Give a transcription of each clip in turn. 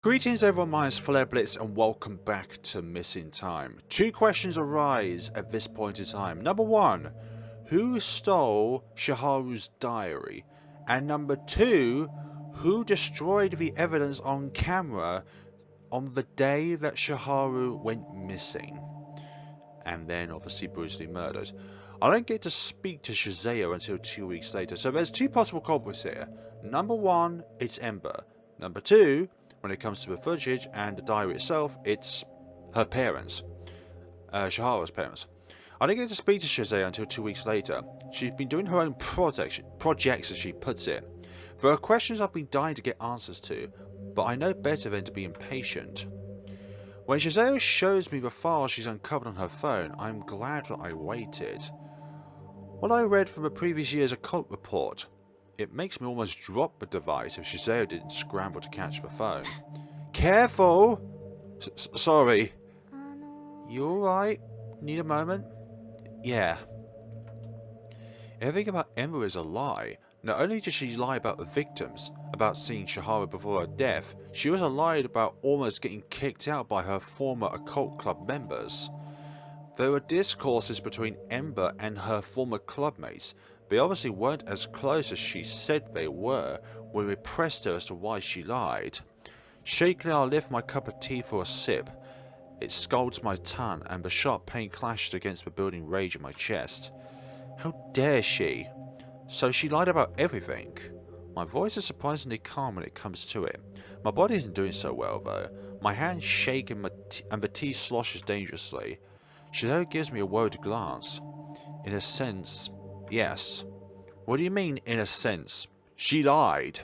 Greetings everyone, my name is FlareBlitzed and welcome back to Missing Time. Two questions arise at this point in time. Number one, who stole Shiharu's diary? And number two, who destroyed the evidence on camera on the day that Shiharu went missing? And then obviously brutally murdered. I don't get to speak to Shizeo until 2 weeks later, so there's two possible culprits here. Number one, it's Ember. Number two, when it comes to the footage and the diary itself, it's her parents. Shiharu's parents. I didn't get to speak to Shizeo until 2 weeks later. She's been doing her own projects as she puts it. There are questions I've been dying to get answers to, but I know better than to be impatient. When Shizeo shows me the files she's uncovered on her phone, I'm glad that I waited. What I read from the previous year's occult report, it makes me almost drop the device if Shizeo didn't scramble to catch the phone. Careful! Sorry. You alright? Need a moment? Yeah. Everything about Ember is a lie. Not only did she lie about the victims, about seeing Shiharu before her death, she also lied about almost getting kicked out by her former occult club members. There were discourses between Ember and her former clubmates. They obviously weren't as close as she said they were when we pressed her as to why she lied. Shakily I lift my cup of tea for a sip. It scalds my tongue and the sharp pain clashes against the building rage in my chest. How dare she? So she lied about everything. My voice is surprisingly calm when it comes to it. My body isn't doing so well though. My hands shake and the tea sloshes dangerously. Shizeo gives me a worried glance. In a sense, yes. What do you mean, in a sense? She lied.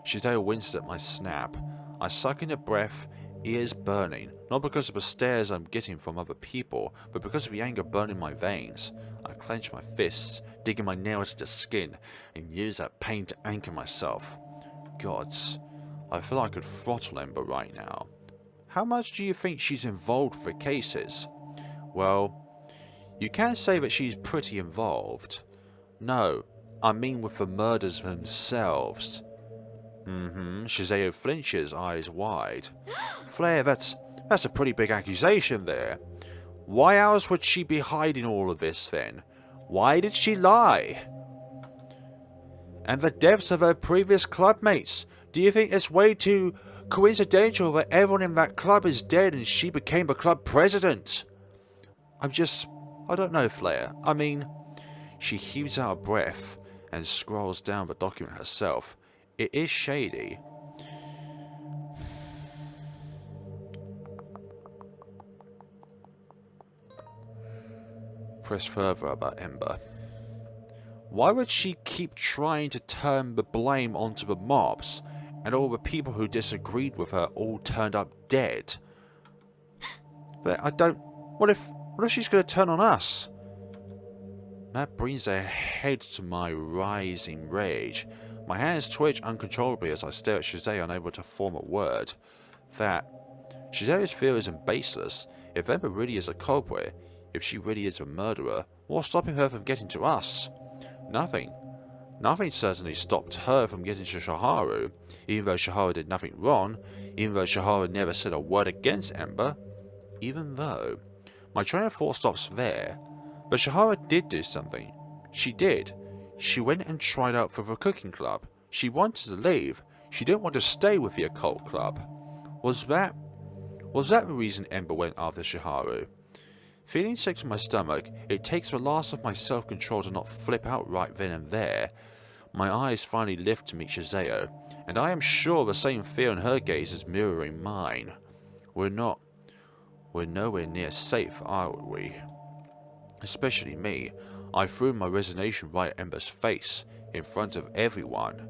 Shizeo winces at my snap. I suck in a breath, ears burning, not because of the stares I'm getting from other people, but because of the anger burning my veins. I clench my fists, digging my nails into skin, and use that pain to anchor myself. Gods, I feel I could throttle Ember right now. How much do you think she's involved for cases? Well, you can say that she's pretty involved. No, I mean with the murders themselves. Shizeo flinches, eyes wide. Flare, that's a pretty big accusation there. Why else would she be hiding all of this then? Why did she lie? And the deaths of her previous clubmates. Do you think it's way too coincidental that everyone in that club is dead and she became the club president? I don't know, Flare. I mean, she heaves out a breath and scrolls down the document herself. It is shady. Press further about Ember. Why would she keep trying to turn the blame onto the mobs, and all the people who disagreed with her all turned up dead? But what if she's going to turn on us? That brings a head to my rising rage. My hands twitch uncontrollably as I stare at Shizeo, unable to form a word. Shizeo's fear isn't baseless. If Ember really is a culprit, if she really is a murderer, what's stopping her from getting to us? Nothing. Nothing certainly stopped her from getting to Shiharu, even though Shiharu did nothing wrong, even though Shiharu never said a word against Ember, even though... My train of thought stops there. But Shiharu did do something. She did. She went and tried out for the cooking club. She wanted to leave. She didn't want to stay with the occult club. Was that the reason Ember went after Shiharu? Feeling sick to my stomach, it takes the last of my self-control to not flip out right then and there. My eyes finally lift to meet Shizeo, and I am sure the same fear in her gaze is mirroring mine. We're nowhere near safe, are we? Especially me. I threw my resignation right at Ember's face, in front of everyone.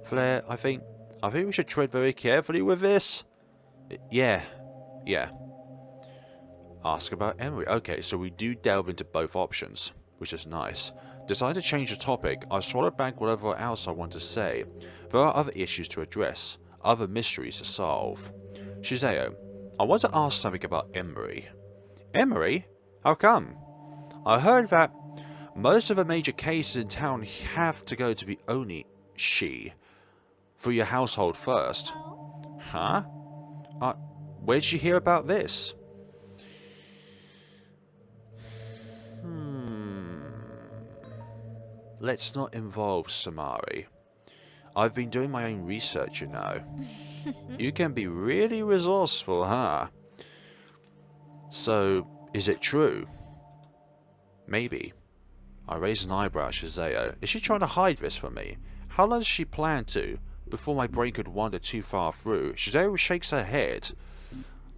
Flare, I think we should tread very carefully with this. Yeah. Ask about Emery. Okay, so we do delve into both options, which is nice. Decide to change the topic. I swallowed back whatever else I want to say. There are other issues to address, other mysteries to solve. Shizeo, I want to ask something about Emery. Emery? How come? I heard that most of the major cases in town have to go to the Onishi for your household first. Huh? Where'd she hear about this? Let's not involve Samari. I've been doing my own research, you know. You can be really resourceful, huh? So, is it true? Maybe. I raised an eyebrow at Shazeo. Is she trying to hide this from me? How long does she plan to? Before my brain could wander too far through, Shazeo shakes her head.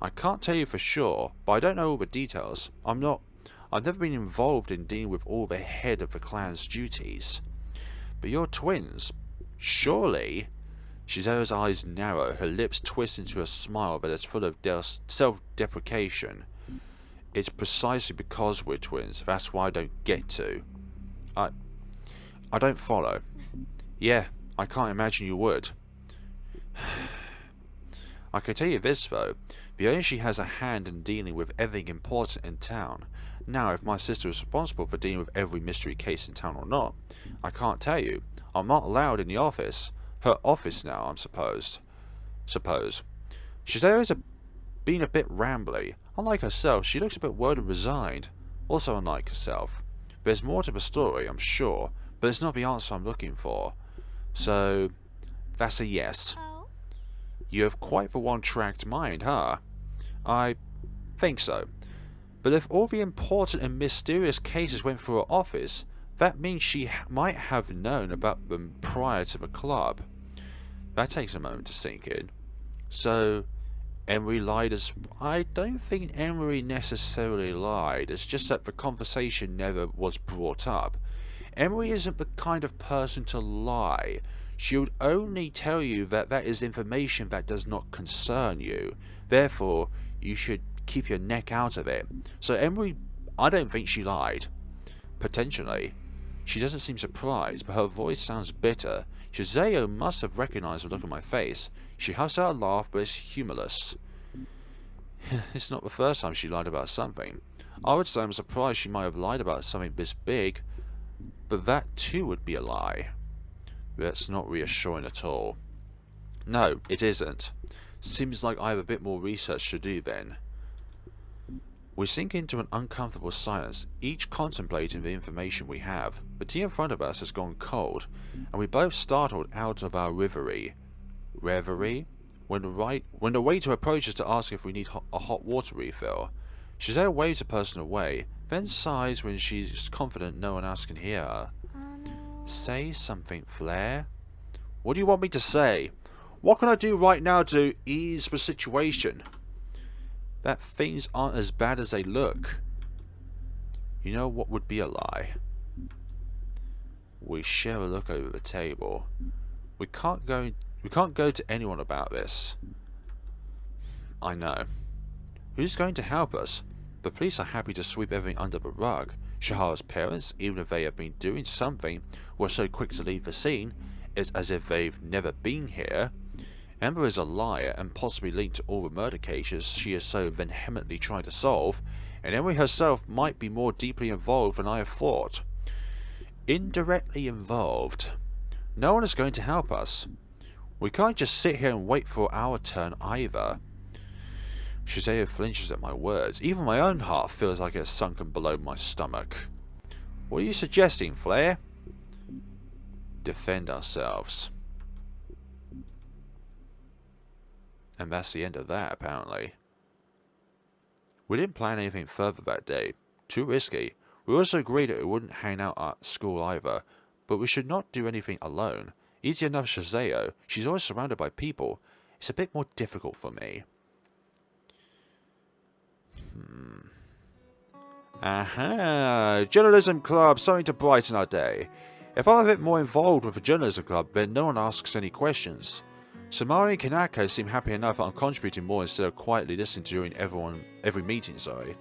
I can't tell you for sure, but I don't know all the details. I've never been involved in dealing with all the head of the clan's duties. But you're twins. Surely? Shizao's eyes narrow, her lips twist into a smile that is full of self-deprecation. It's precisely because we're twins, that's why I don't get to. I don't follow. Yeah, I can't imagine you would. I can tell you this though, She has a hand in dealing with everything important in town. Now, if my sister is responsible for dealing with every mystery case in town or not, I can't tell you. I'm not allowed in the office. Her office now, I'm suppose. She's always been a bit rambly. Unlike herself, she looks a bit worried and resigned. Also unlike herself. There's more to the story, I'm sure, but it's not the answer I'm looking for. So, that's a yes. Oh? You have quite the one-tracked mind, huh? I think so. But if all the important and mysterious cases went through her office, that means she might have known about them prior to the club. That takes a moment to sink in. So, Emery lied as... I don't think Emery necessarily lied, it's just that the conversation never was brought up. Emery isn't the kind of person to lie. She would only tell you that that is information that does not concern you. Therefore, you should keep your neck out of it. So Emery, I don't think she lied. Potentially. She doesn't seem surprised, but her voice sounds bitter. Shazeo must have recognized the look on my face. She huffs out a laugh, but it's humorless. It's not the first time she lied about something. I would say I'm surprised she might have lied about something this big, but that too would be a lie. That's not reassuring at all. No, it isn't. Seems like I have a bit more research to do then. We sink into an uncomfortable silence, each contemplating the information we have. The tea in front of us has gone cold, and we both startled out of our reverie. Reverie? When the waiter approaches to ask if we need a hot water refill, Shazeo waves a person away, then sighs when she's confident no one else can hear her. Say something, Flare. What do you want me to say? What can I do right now to ease the situation? That things aren't as bad as they look. You know what would be a lie? We share a look over the table. We can't go to anyone about this. I know. Who's going to help us? The police are happy to sweep everything under the rug. Shahara's parents, even if they have been doing something, were so quick to leave the scene, it's as if they've never been here. Amber is a liar and possibly linked to all the murder cases she is so vehemently trying to solve, and Emery herself might be more deeply involved than I have thought. Indirectly involved. No one is going to help us. We can't just sit here and wait for our turn either. Shazeo flinches at my words. Even my own heart feels like it's sunken below my stomach. What are you suggesting, Flare? Defend ourselves. And that's the end of that, apparently. We didn't plan anything further that day. Too risky. We also agreed that we wouldn't hang out at school either, but we should not do anything alone. Easy enough Shazeo. She's always surrounded by people. It's a bit more difficult for me. Aha! Journalism club, something to brighten our day. If I'm a bit more involved with the journalism club, then no one asks any questions. Samari and Kanako seem happy enough that I'm contributing more instead of quietly listening to during every meeting, sorry.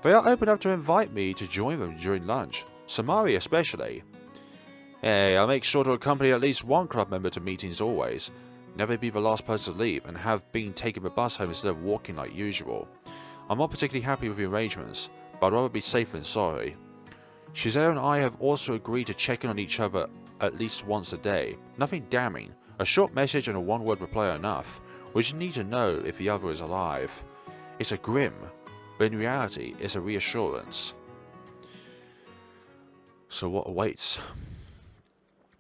They are open enough to invite me to join them during lunch. Samari especially. Hey, I'll make sure to accompany at least one club member to meetings always. Never be the last person to leave, and have been taking the bus home instead of walking like usual. I'm not particularly happy with the arrangements, but I'd rather be safe than sorry. Shazeo and I have also agreed to check in on each other at least once a day. Nothing damning. A short message and a one-word reply are enough. We just need to know if the other is alive. It's a grim, but in reality, it's a reassurance. So what awaits?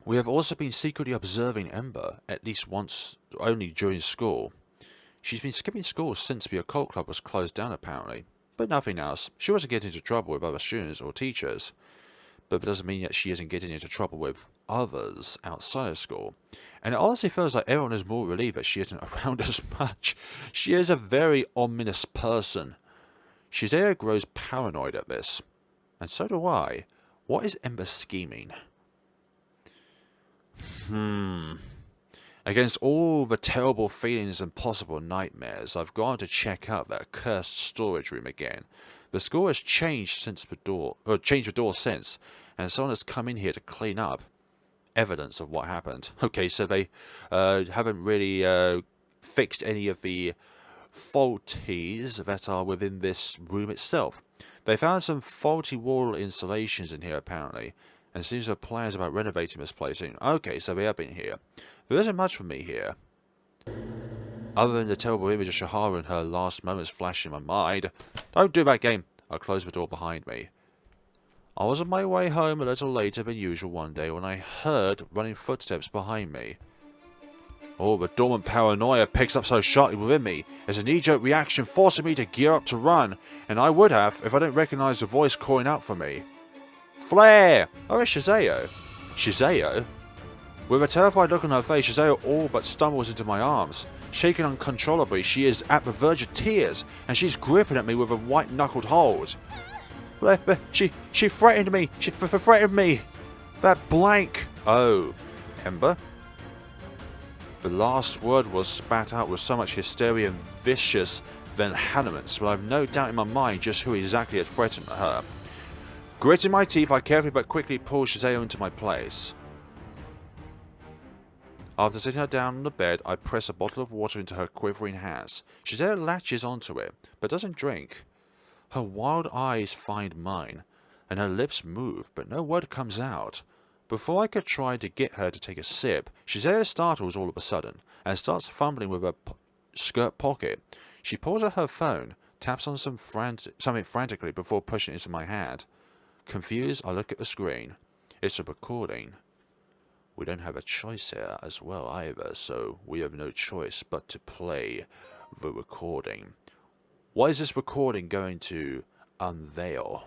We have also been secretly observing Ember, at least once, only during school. She's been skipping school since the occult club was closed down apparently, but nothing else. She wasn't getting into trouble with other students or teachers, but that doesn't mean that she isn't getting into trouble with others outside of school. And it honestly feels like everyone is more relieved that she isn't around as much. She is a very ominous person. Shizeo grows paranoid at this, and so do I. What is Ember scheming? Against all the terrible feelings and possible nightmares, I've gone to check out that cursed storage room again. The school has changed the door since, and someone has come in here to clean up. Evidence of what happened. Okay, so they haven't really fixed any of the faulties that are within this room itself. They found some faulty wall installations in here apparently, and it seems there are plans about renovating this place soon. Okay, so they have been here. There isn't much for me here, other than the terrible image of Shihara and her last moments flashing in my mind. Don't do that, game! I closed the door behind me. I was on my way home a little later than usual one day when I heard running footsteps behind me. Oh, the dormant paranoia picks up so sharply within me. It's a knee-jerk reaction forcing me to gear up to run, and I would have if I didn't recognise the voice calling out for me. Flare! Oh, it's Shizeo. Shizeo? With a terrified look on her face, Shizeo all but stumbles into my arms. Shaking uncontrollably, she is at the verge of tears, and she's gripping at me with a white-knuckled hold. She threatened me! She threatened me! That blank! Oh, Ember? The last word was spat out with so much hysteria and vicious vehemence, but I've no doubt in my mind just who exactly had threatened her. Gritting my teeth, I carefully but quickly pulled Shizeo into my place. After sitting her down on the bed, I press a bottle of water into her quivering hands. Shizeo latches onto it, but doesn't drink. Her wild eyes find mine, and her lips move, but no word comes out. Before I could try to get her to take a sip, Shizeo startles all of a sudden, and starts fumbling with her skirt pocket. She pulls out her phone, taps on something frantically before pushing it into my hand. Confused, I look at the screen. It's a recording. We don't have a choice here as well either, so we have no choice but to play the recording. What is this recording going to unveil?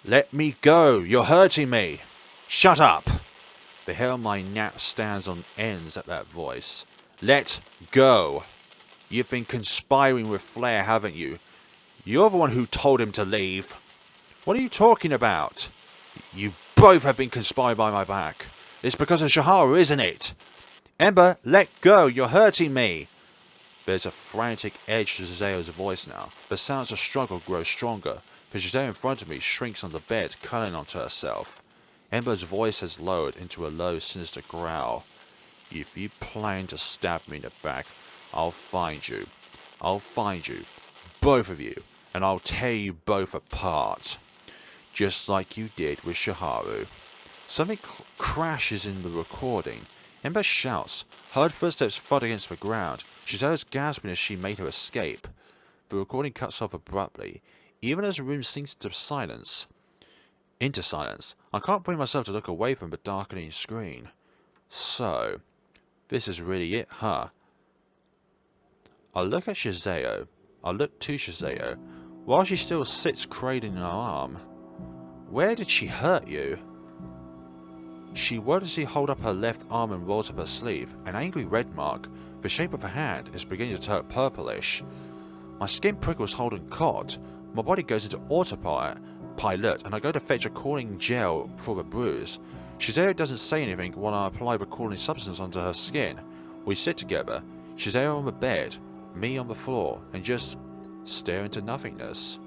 Let me go! You're hurting me! Shut up! The hair on my neck stands on ends at that voice. Let go! You've been conspiring with Flare, haven't you? You're the one who told him to leave. What are you talking about? You both have been conspiring by my back. It's because of Shihara, isn't it? Ember, let go! You're hurting me! There's a frantic edge to Shizeo's voice now. The sounds of struggle grow stronger. The Shizeo in front of me shrinks on the bed, curling onto herself. Ember's voice has lowered into a low, sinister growl. If you plan to stab me in the back, I'll find you. I'll find you. Both of you. And I'll tear you both apart. Just like you did with Shihara. Something crashes in the recording. Ember shouts. Heard footsteps thud against the ground. Shizeo's gasping as she made her escape. The recording cuts off abruptly. Even as the room sinks into silence, I can't bring myself to look away from the darkening screen. So, this is really it, huh? I look at Shizeo. I look to Shizeo, while she still sits cradling her arm. Where did she hurt you? She wordlessly holds up her left arm and rolls up her sleeve. An angry red mark, the shape of her hand, is beginning to turn purplish. My skin prickles holding caught. My body goes into autopilot, and I go to fetch a cooling gel for the bruise. Shizeo doesn't say anything while I apply the cooling substance onto her skin. We sit together, Shizeo on the bed, me on the floor, and just stare into nothingness.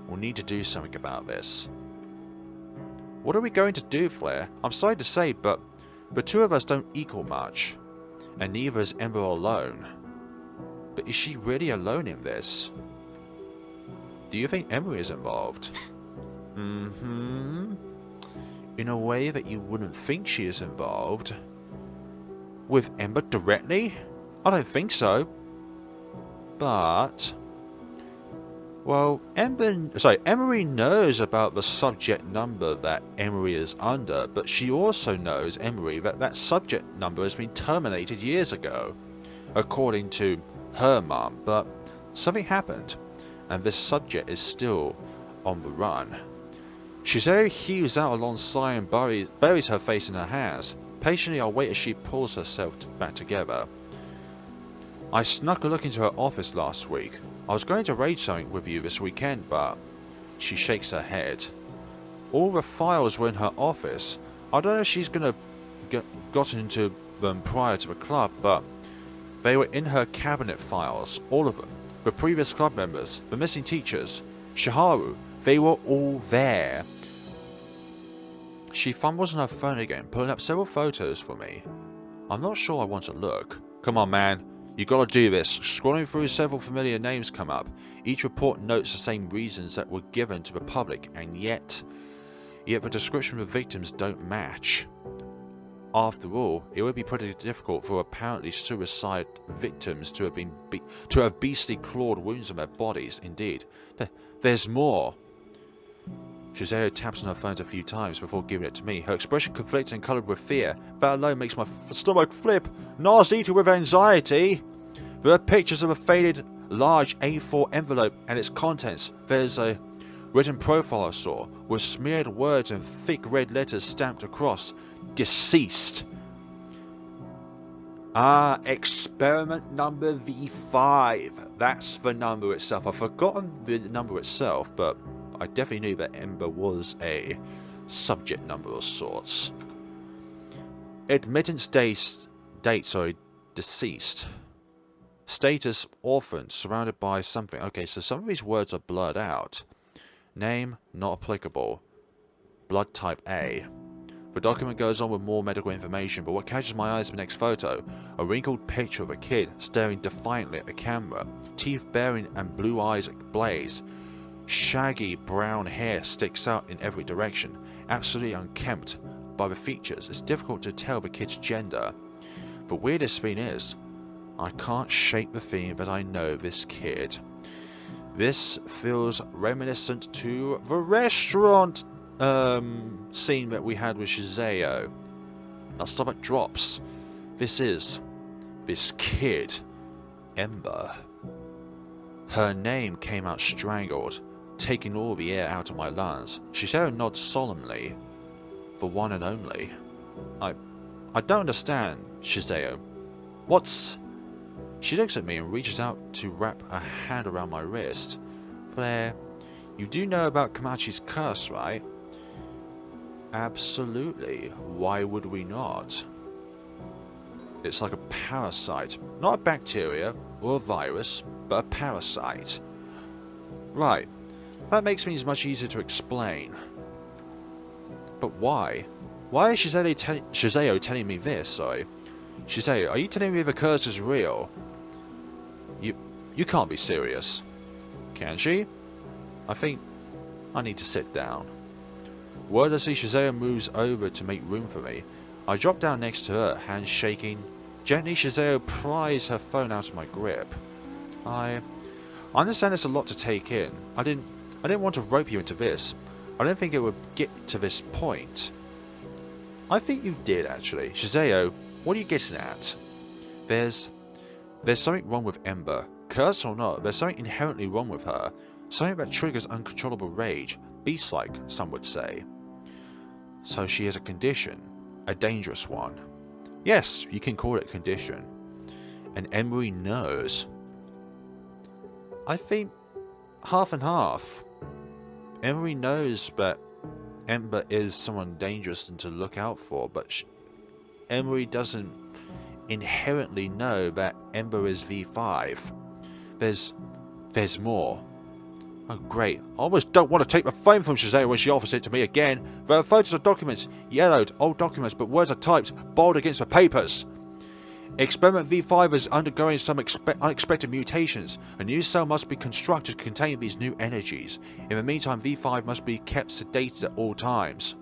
We'll need to do something about this. What are we going to do, Flare? I'm sorry to say, but the two of us don't equal much. And neither is Ember alone. But is she really alone in this? Do you think Ember is involved? In a way that you wouldn't think she is involved. with Ember directly? I don't think so. But... well, Emery knows about the subject number that Emery is under, but she also knows, Emery, that that subject number has been terminated years ago, according to her mum, but something happened, and this subject is still on the run. Shizeo heaves out alongside and buries her face in her hands. Patiently I wait as she pulls herself back together. I snuck a look into her office last week. I was going to raid something with you this weekend, but... she shakes her head. All the files were in her office. I don't know if she's gonna gotten into them prior to the club, but... they were in her cabinet files, all of them. The previous club members, the missing teachers, Shiharu, they were all there. She fumbles on her phone again, pulling up several photos for me. I'm not sure I want to look. Come on, man. You gotta do this. Scrolling through, several familiar names come up. Each report notes the same reasons that were given to the public, and yet the description of the victims don't match. After all, it would be pretty difficult for apparently suicide victims to have beastly clawed wounds on their bodies. Indeed, there's more. Shizeo taps on her phone a few times before giving it to me, her expression conflicted and coloured with fear. That alone makes my stomach flip. Nauseated with anxiety. There are pictures of a faded, large A4 envelope and its contents. There's a written profile I saw, with smeared words and thick red letters stamped across. Deceased. Ah, experiment number V5. That's the number itself. I've forgotten the number itself, but I definitely knew that Ember was a subject number of sorts. Admittance date, deceased. Status, orphan, surrounded by something. Okay, so some of these words are blurred out. Name, not applicable. Blood type A. The document goes on with more medical information, but what catches my eye is the next photo. A wrinkled picture of a kid staring defiantly at the camera, teeth baring and blue eyes ablaze. Shaggy brown hair sticks out in every direction, absolutely unkempt. By the features, it's difficult to tell the kid's gender. The weirdest thing is, I can't shake the feeling that I know this kid. This feels reminiscent to the restaurant scene that we had with Shizeo. My stomach drops. This kid, Ember. Her name came out strangled, taking all the air out of my lungs. Shizeo nods solemnly. The one and only. I don't understand, Shizeo. What's... She looks at me and reaches out to wrap a hand around my wrist. Flare, you do know about Kamachi's curse, right? Absolutely. Why would we not? It's like a parasite. Not a bacteria or a virus, but a parasite. Right. That makes things much easier to explain. But why? Why is Shizeo telling me this, sorry? Shizeo, are you telling me the curse is real? You can't be serious. Can she? I think I need to sit down. Wordlessly, Shizeo moves over to make room for me. I drop down next to her, hands shaking. Gently, Shizeo pries her phone out of my grip. I understand it's a lot to take in. I didn't want to rope you into this. I don't think it would get to this point. I think you did, actually. Shizeo, what are you getting at? There's something wrong with Ember. Curse or not, there's something inherently wrong with her. Something that triggers uncontrollable rage. Beast-like, some would say. So she has a condition. A dangerous one. Yes, you can call it a condition. And Emery knows. I think half and half. Emery knows that Ember is someone dangerous and to look out for, but Emery doesn't inherently know that Ember is V5. There's more. Oh great, I almost don't want to take the phone from Shizeo when she offers it to me again. There are photos of documents, yellowed, old documents, but words are typed, bold against the papers. Experiment V5 is undergoing some unexpected mutations. A new cell must be constructed to contain these new energies. In the meantime, V5 must be kept sedated at all times.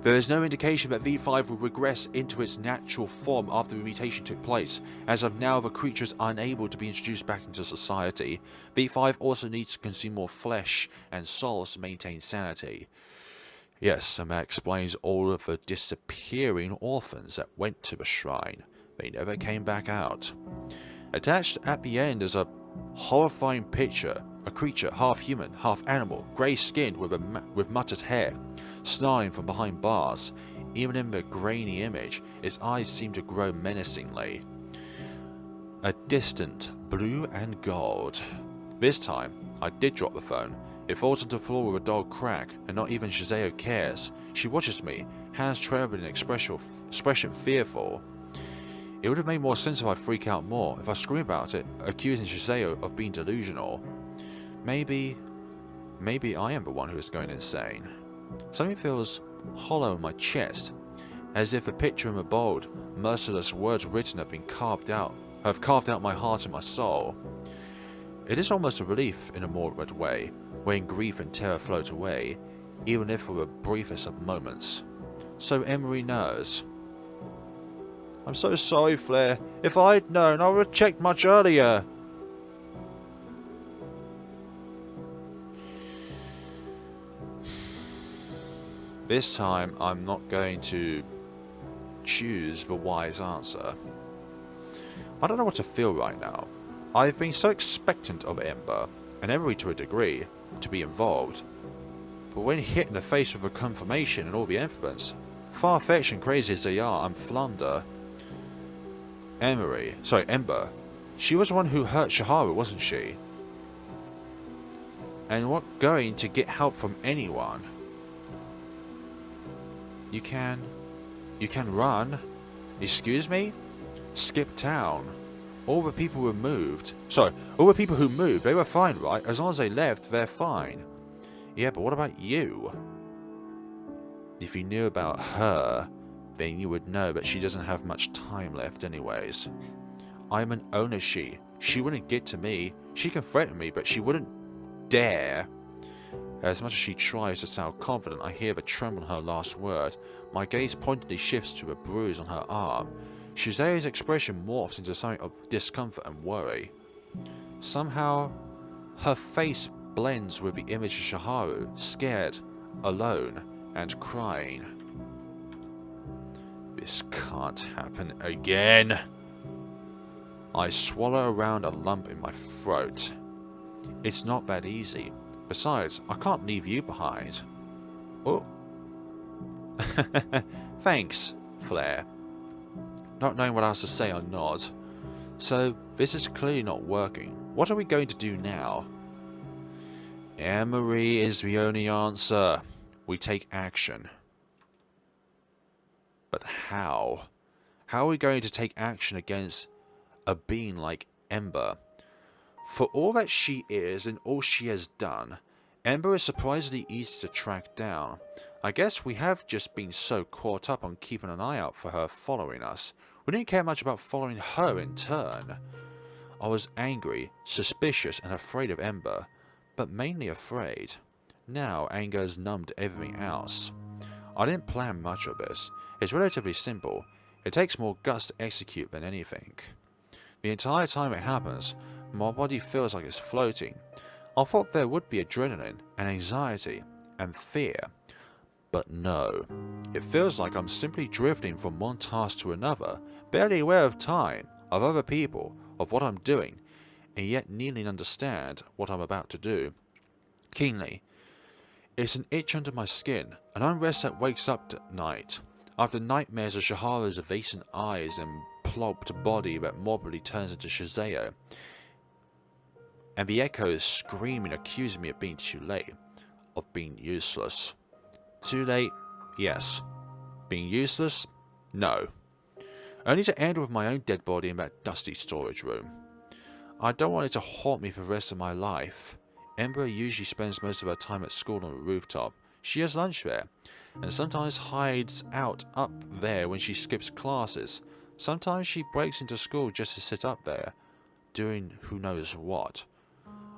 There is no indication that V5 will regress into its natural form after the mutation took place. As of now, the creature is unable to be introduced back into society. V5 also needs to consume more flesh and souls to maintain sanity. Yes, and that explains all of the disappearing orphans that went to the shrine. They never came back out. Attached at the end is a horrifying picture. A creature, half human, half animal, grey-skinned with matted hair, snarling from behind bars. Even in the grainy image, its eyes seem to grow menacingly. A distant blue and gold. This time, I did drop the phone. It falls onto the floor with a dull crack, and not even Shizeo cares. She watches me, hands trembling, expression fearful. It would have made more sense if I freak out more, if I scream about it, accusing Shizeo of being delusional. Maybe I am the one who is going insane. Something feels hollow in my chest, as if a picture in the bold, merciless words written have carved out my heart and my soul. It is almost a relief in a morbid way, when grief and terror float away, even if for the briefest of moments. So Emery knows. I'm so sorry, Flare. If I'd known, I would have checked much earlier. This time, I'm not going to choose the wise answer. I don't know what to feel right now. I've been so expectant of Ember, and Emery to a degree, to be involved. But when hit in the face with the confirmation and all the evidence, far-fetched and crazy as they are, I'm flounder. Ember. She was the one who hurt Shihara, wasn't she? And what going to get help from anyone? You can run. Excuse me? Skip town. All the people who moved, they were fine, right? As long as they left, they're fine. Yeah, but what about you? If you knew about her, then you would know that she doesn't have much time left anyways. I'm an owner-she. She wouldn't get to me. She can threaten me, but she wouldn't dare. As much as she tries to sound confident, I hear the tremble in her last word. My gaze pointedly shifts to a bruise on her arm. Shizeo's expression morphs into something of discomfort and worry. Somehow, her face blends with the image of Shiharu, scared, alone, and crying. This can't happen again. I swallow around a lump in my throat. It's not that easy. Besides, I can't leave you behind. Oh. Thanks, Flare. Not knowing what else to say, I nod. So, this is clearly not working. What are we going to do now? Emery is the only answer. We take action. But how? How are we going to take action against a being like Ember? For all that she is and all she has done, Ember is surprisingly easy to track down. I guess we have just been so caught up on keeping an eye out for her following us. We didn't care much about following her in turn. I was angry, suspicious and afraid of Ember, but mainly afraid. Now anger has numbed everything else. I didn't plan much of this. It's relatively simple. It takes more guts to execute than anything. The entire time it happens, my body feels like it's floating. I thought there would be adrenaline and anxiety and fear. But no. It feels like I'm simply drifting from one task to another, barely aware of time, of other people, of what I'm doing, and yet nearly understand what I'm about to do. Keenly. It's an itch under my skin, an unrest that wakes up at night, after nightmares of Shihara's evasive eyes and plopped body that morbidly turns into Shizeo, and the echoes screaming, accusing me of being too late, of being useless. Too late? Yes. Being useless? No. Only to end with my own dead body in that dusty storage room. I don't want it to haunt me for the rest of my life. Ember usually spends most of her time at school on the rooftop. She has lunch there, and sometimes hides out up there when she skips classes. Sometimes she breaks into school just to sit up there, doing who knows what.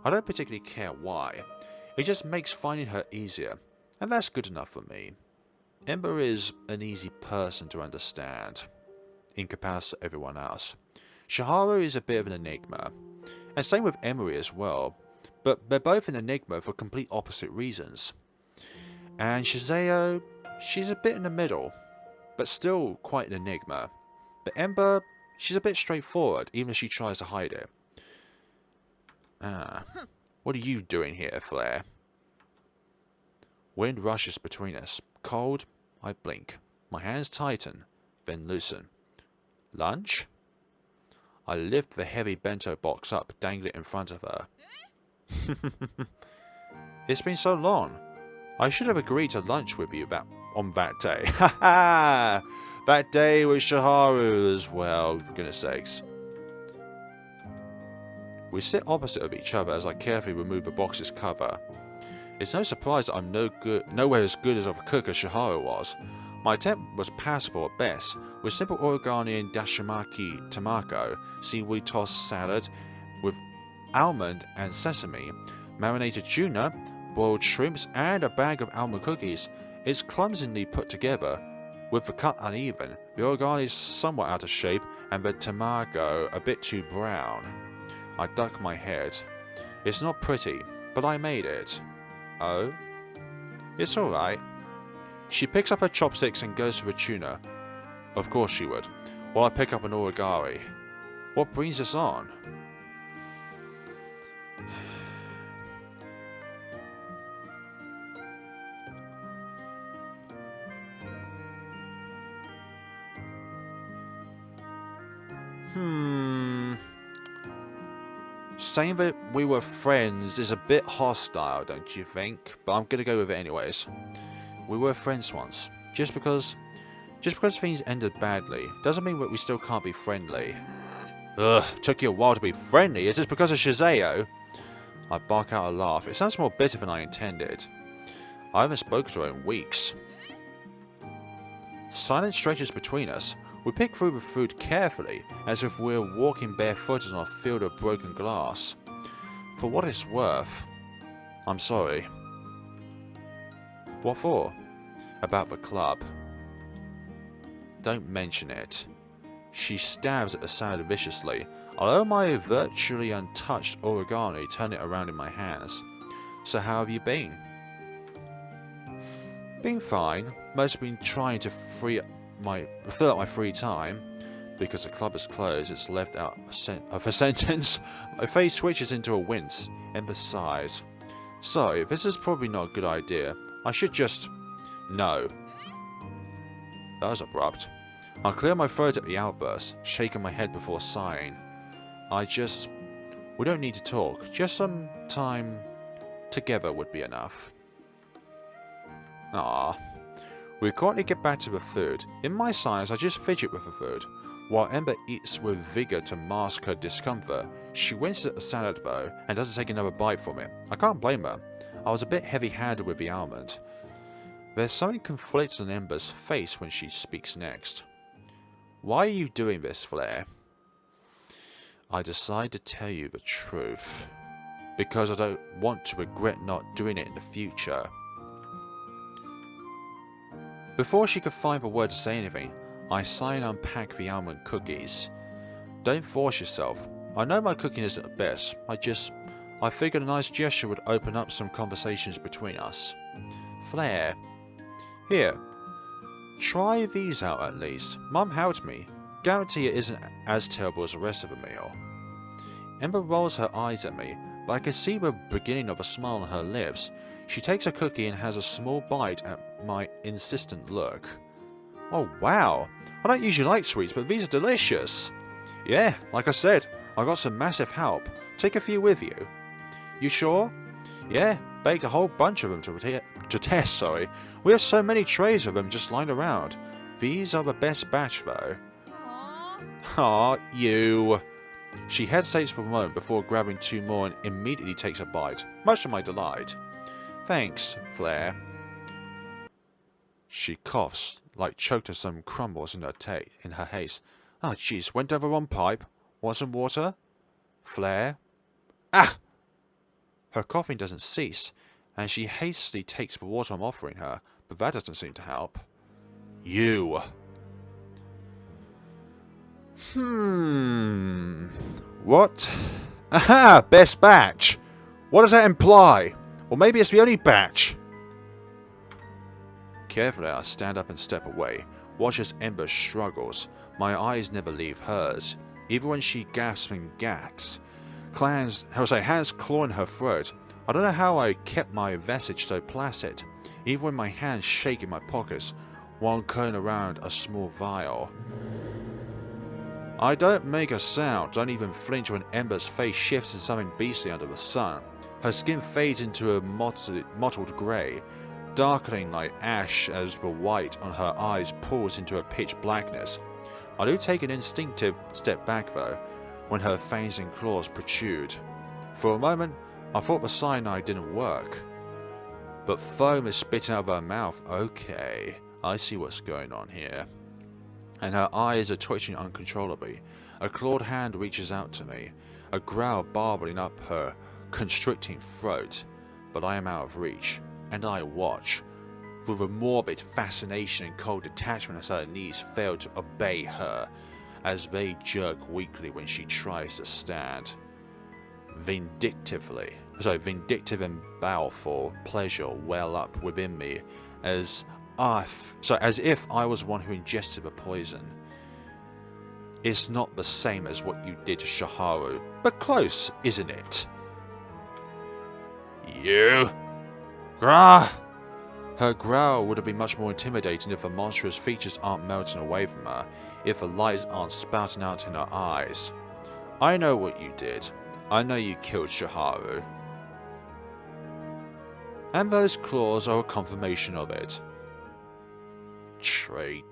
I don't particularly care why. It just makes finding her easier, and that's good enough for me. Ember is an easy person to understand, in comparison to everyone else. Shihara is a bit of an enigma, and same with Emery as well, but they're both an enigma for complete opposite reasons. And Shizeo, she's a bit in the middle, but still quite an enigma. But Ember, she's a bit straightforward, even if she tries to hide it. Ah, what are you doing here, Flare? Wind rushes between us. Cold, I blink. My hands tighten, then loosen. Lunch? I lift the heavy bento box up, dangle it in front of her. It's been so long. I should have agreed to lunch with you on that day. Ha ha! That day with Shiharu as well, for goodness sakes. We sit opposite of each other as I carefully remove the box's cover. It's no surprise that I'm nowhere as good as of a cook as Shiharu was. My attempt was passable at best, with simple origami and dashimaki tamako, seaweed tossed salad with almond and sesame, marinated tuna, boiled shrimps, and a bag of almond cookies. It's clumsily put together, with the cut uneven, the origami is somewhat out of shape, and the tamako a bit too brown. I duck my head. It's not pretty, but I made it. Oh? It's alright. She picks up her chopsticks and goes for a tuna. Of course she would. While I pick up an origami. What brings us on? Saying that we were friends is a bit hostile, don't you think? But I'm gonna go with it anyways. We were friends once. Just because things ended badly doesn't mean that we still can't be friendly. Ugh, took you a while to be friendly. Is this because of Shizeo? I bark out a laugh. It sounds more bitter than I intended. I haven't spoken to her in weeks. Silence stretches between us. We pick through the food carefully, as if we're walking barefooted on a field of broken glass. For what it's worth, I'm sorry. What for? About the club. Don't mention it. She stabs at the salad viciously. I'll owe my virtually untouched origami, turn it around in my hands. So how have you been? Been fine. Mostly been trying to fill up my free time. Because the club is closed, it's left out of a sentence. My face switches into a wince. Ember sighs. So, this is probably not a good idea. I should just... No. That was abrupt. I clear my throat at the outburst, shaking my head before sighing. We don't need to talk. Just some time together would be enough. Ah. We quietly get back to the food. In my silence, I just fidget with the food. While Ember eats with vigor to mask her discomfort, she winces at the salad though, and doesn't take another bite from it. I can't blame her. I was a bit heavy-handed with the almond. There's something conflicts on Ember's face when she speaks next. Why are you doing this, Flare? I decide to tell you the truth. Because I don't want to regret not doing it in the future. Before she could find the word to say anything, I sigh and unpack the almond cookies. Don't force yourself. I know my cooking isn't the best. I figured a nice gesture would open up some conversations between us. Flare. Here. Try these out at least. Mum helped me. Guarantee it isn't as terrible as the rest of the meal. Ember rolls her eyes at me, but I can see the beginning of a smile on her lips. She takes a cookie and has a small bite at my insistent look. Oh wow, I don't usually like sweets, but these are delicious. Yeah, like I said, I got some massive help. Take a few with you. You sure? Yeah, baked a whole bunch of them to test, sorry. We have so many trays of them just lying around. These are the best batch though. Aw, you. She hesitates for a moment before grabbing two more and immediately takes a bite, much to my delight. Thanks, Flare. She coughs, like choked on some crumbles in her haste. Oh jeez, went down the wrong pipe. Want some water? Flare? Ah! Her coughing doesn't cease, and she hastily takes the water I'm offering her, but that doesn't seem to help. You. What? Aha! Best batch! What does that imply? Or maybe it's the only batch. Carefully, I stand up and step away. Watch as Ember struggles. My eyes never leave hers, even when she gasps and gags. Hands clawing her throat. I don't know how I kept my visage so placid, even when my hands shake in my pockets, while curling around a small vial. I don't make a sound, don't even flinch when Ember's face shifts to something beastly under the sun. Her skin fades into a mottled grey, darkening like ash as the white on her eyes pulls into a pitch blackness. I do take an instinctive step back though, when her fangs and claws protrude. For a moment, I thought the cyanide didn't work. But foam is spitting out of her mouth. Okay, I see what's going on here. And her eyes are twitching uncontrollably. A clawed hand reaches out to me, a growl barbling up her constricting throat. But I am out of reach, and I watch, with a morbid fascination and cold detachment as her knees fail to obey her, as they jerk weakly when she tries to stand. Vindictive and baleful pleasure well up within me as if I was one who ingested the poison. It's not the same as what you did to Shaharu, but close, isn't it? You? Grah! Her growl would have been much more intimidating if the monstrous features aren't melting away from her, if the lights aren't spouting out in her eyes. I know what you did. I know you killed Shaharu. And those claws are a confirmation of it. Traitors.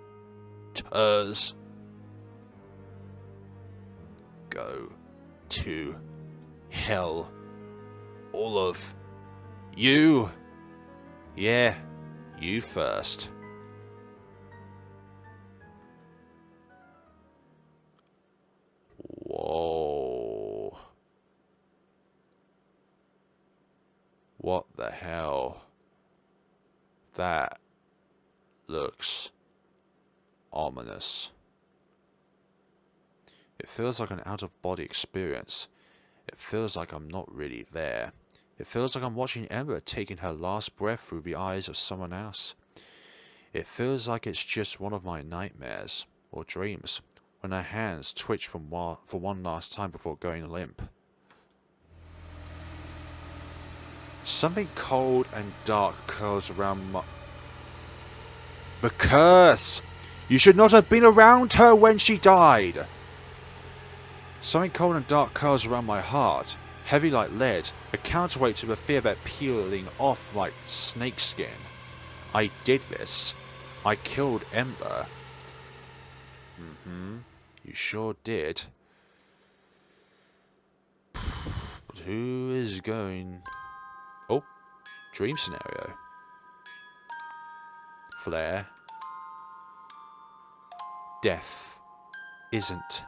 Go to hell. All of you. Yeah, you first. Whoa. What the hell? That looks ominous. It feels like an out-of-body experience. It feels like I'm not really there. It feels like I'm watching Ember taking her last breath through the eyes of someone else. It feels like it's just one of my nightmares, or dreams, when her hands twitch for one last time before going limp. Something cold and dark curls around my... The curse! You should not have been around her when she died! Something cold and dark curls around my heart, heavy like lead, a counterweight to the fear of it peeling off like snakeskin. I did this. I killed Ember. You sure did. But who is going... Oh, dream scenario. Flare. Death isn't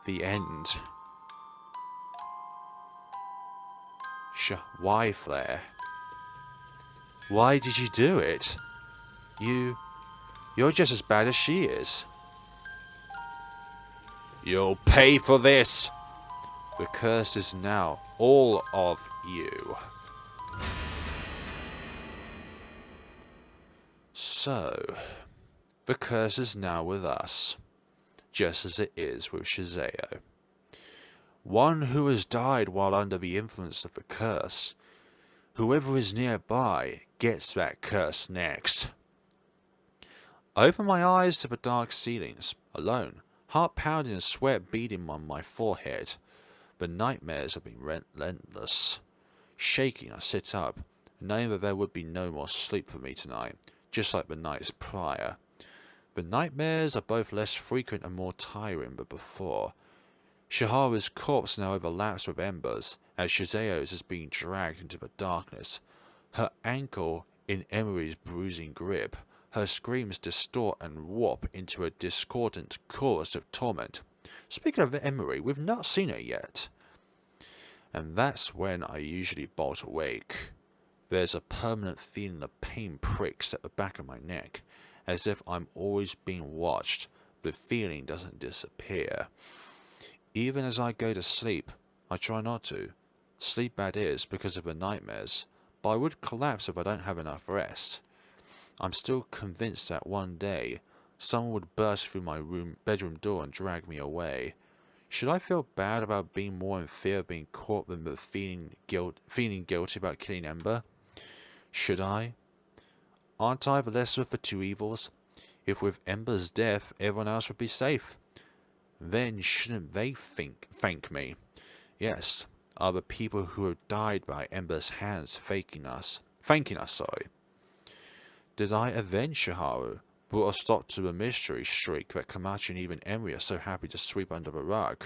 the end. Why, Flare? Why did you do it? You're just as bad as she is. You'll pay for this! The curse is now all of you. So, the curse is now with us, just as it is with Shizeo. One who has died while under the influence of the curse. Whoever is nearby gets that curse next. I open my eyes to the dark ceilings, alone, heart pounding and sweat beading on my forehead. The nightmares have been relentless. Shaking, I sit up, knowing that there would be no more sleep for me tonight, just like the nights prior. The nightmares are both less frequent and more tiring than before. Shaharu's corpse now overlaps with Ember's, as Shizeo's is being dragged into the darkness. Her ankle in Emery's bruising grip. Her screams distort and warp into a discordant chorus of torment. Speaking of Emery, we've not seen her yet. And that's when I usually bolt awake. There's a permanent feeling of pain pricks at the back of my neck, as if I'm always being watched. The feeling doesn't disappear. Even as I go to sleep, I try not to. Sleep bad is because of the nightmares, but I would collapse if I don't have enough rest. I'm still convinced that one day, someone would burst through my bedroom door and drag me away. Should I feel bad about being more in fear of being caught than the feeling guilty about killing Ember? Should I? Aren't I the lesser of the two evils? If with Ember's death everyone else would be safe, then shouldn't they thank me? Yes, are the people who have died by Ember's hands thanking us, sorry. Did I avenge Shiharu? Brought a stop to the mystery streak that Komachi and even Emery are so happy to sweep under the rug?